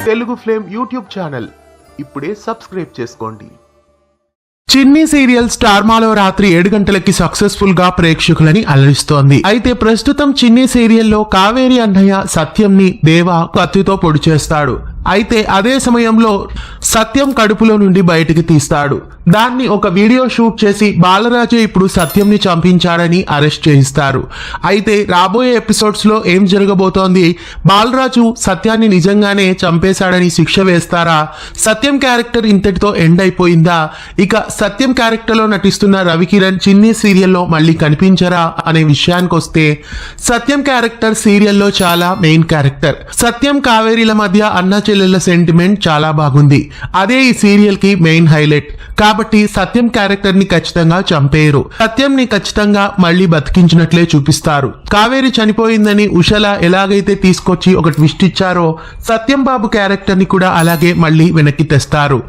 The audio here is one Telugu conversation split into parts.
తెలుగు ఫ్లేమ్ యూట్యూబ్ ఛానల్ ఇప్పుడే సబ్స్క్రైబ్ చేసుకోండి. చిన్ని సీరియల్ స్టార్ మాలో రాత్రి 7 గంటలకి సక్సెస్ఫుల్ గా ప్రేక్షకులని అలరిస్తోంది. అయితే ప్రస్తుతం చిన్ని సీరియల్లో కావేరి అన్నయ్య సత్యంని దేవా కత్తితో పొడి చేస్తాడు. అయితే అదే సమయంలో సత్యం కడుపులో నుండి బయటికి తీస్తాడు. దాన్ని ఒక వీడియో షూట్ చేసి బాలరాజు ఇప్పుడు సత్యంని చంపించాడని అరెస్ట్ చేయిస్తారు. అయితే రాబోయే ఎపిసోడ్స్ లో ఏం జరగబోతోంది? బాలరాజు సత్యాన్ని నిజంగానే చంపేశాడని శిక్ష వేస్తారా? సత్యం క్యారెక్టర్ ఇంతటితో ఎండ్ అయిపోయిందా? ఇక సత్యం క్యారెక్టర్ లో నటిస్తున్న రవికిరణ్ చిన్ని సీరియల్లో మళ్ళీ కనిపించరా అనే విషయానికి వస్తే, సత్యం క్యారెక్టర్ సీరియల్లో చాలా మెయిన్ క్యారెక్టర్. సత్యం కావేరీల మధ్య అన్న చెల్లెల సెంటిమెంట్ చాలా బాగుంది. అదే ఈ సీరియల్ కి మెయిన్ హైలైట్. కాబట్టి సత్యం క్యారెక్టర్ ని ఖచ్చితంగా చంపేయరు. సత్యం ని ఖచ్చితంగా మళ్ళీ బతికించినట్లే చూపిస్తారు. కావేరి చనిపోయిందని ఉషల ఎలాగైతే తీసుకొచ్చి ఒక ట్విస్ట్ ఇచ్చారో, సత్యం బాబు క్యారెక్టర్ ని కూడా అలాగే మళ్ళీ వెనక్కి తెస్తారు.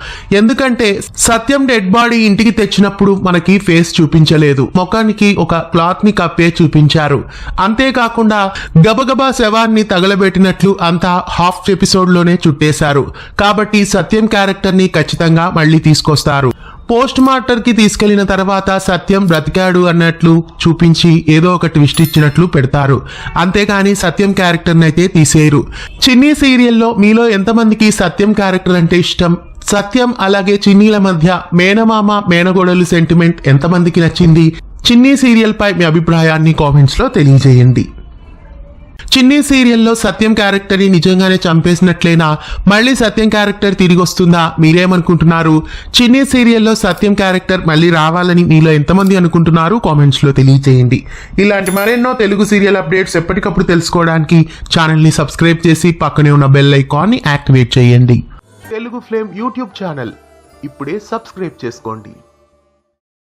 ఎందుకంటే సత్యం డెడ్ బాడీ ఇంటికి తెచ్చినప్పుడు మనకి ఫేస్ చూపించలేదు, ముఖానికి ఒక క్లాత్ ని కప్పే చూపించారు. అంతేకాకుండా గబగబా శవాన్ని తగలబెట్టినట్లు అంతా హాఫ్ ఎపిసోడ్ లోనే చుట్టేశారు. కాబట్టి సత్యం క్యారెక్టర్ ని ఖచ్చితంగా మళ్ళీ తీసుకొస్తారు. పోస్ట్ మార్టం కి తీసుకెళ్లిన తర్వాత సత్యం బ్రతికాడు అన్నట్లు చూపించి ఏదో ఒక ట్విస్ట్ ఇచ్చినట్లు పెడతారు. అంతేగాని సత్యం క్యారెక్టర్ అయితే తీసేయరు. చిన్ని సీరియల్లో మీలో ఎంతమందికి సత్యం క్యారెక్టర్ అంటే ఇష్టం? సత్యం అలాగే చిన్నీల మధ్య మేనమామ మేనగోడలు సెంటిమెంట్ ఎంతమందికి నచ్చింది? చిన్ని సీరియల్ పై మీ అభిప్రాయాన్ని కామెంట్స్ లో తెలియజేయండి. చిన్ని సీరియల్లో సత్యం క్యారెక్టర్ ని నిజంగానే చంపేసినట్లేనా? మళ్ళీ సత్యం క్యారెక్టర్ తిరిగి వస్తుందా? మీరేమనుకుంటున్నారు? చిన్ని సీరియల్లో సత్యం క్యారెక్టర్ మళ్ళీ రావాలని మీలో ఎంతమంది అనుకుంటున్నారు? కామెంట్స్ లో తెలియజేయండి. ఇలాంటి మరెన్నో తెలుగు సీరియల్ అప్డేట్స్ ఎప్పటికప్పుడు తెలుసుకోవడానికి ఛానల్ ని సబ్స్క్రైబ్ చేసి పక్కనే ఉన్న బెల్ ఐకాన్ ని యాక్టివేట్ చేయండి. తెలుగు ఫ్లేమ్ యూట్యూబ్ ఛానల్ ఇప్పుడే సబ్స్క్రైబ్ చేసుకోండి.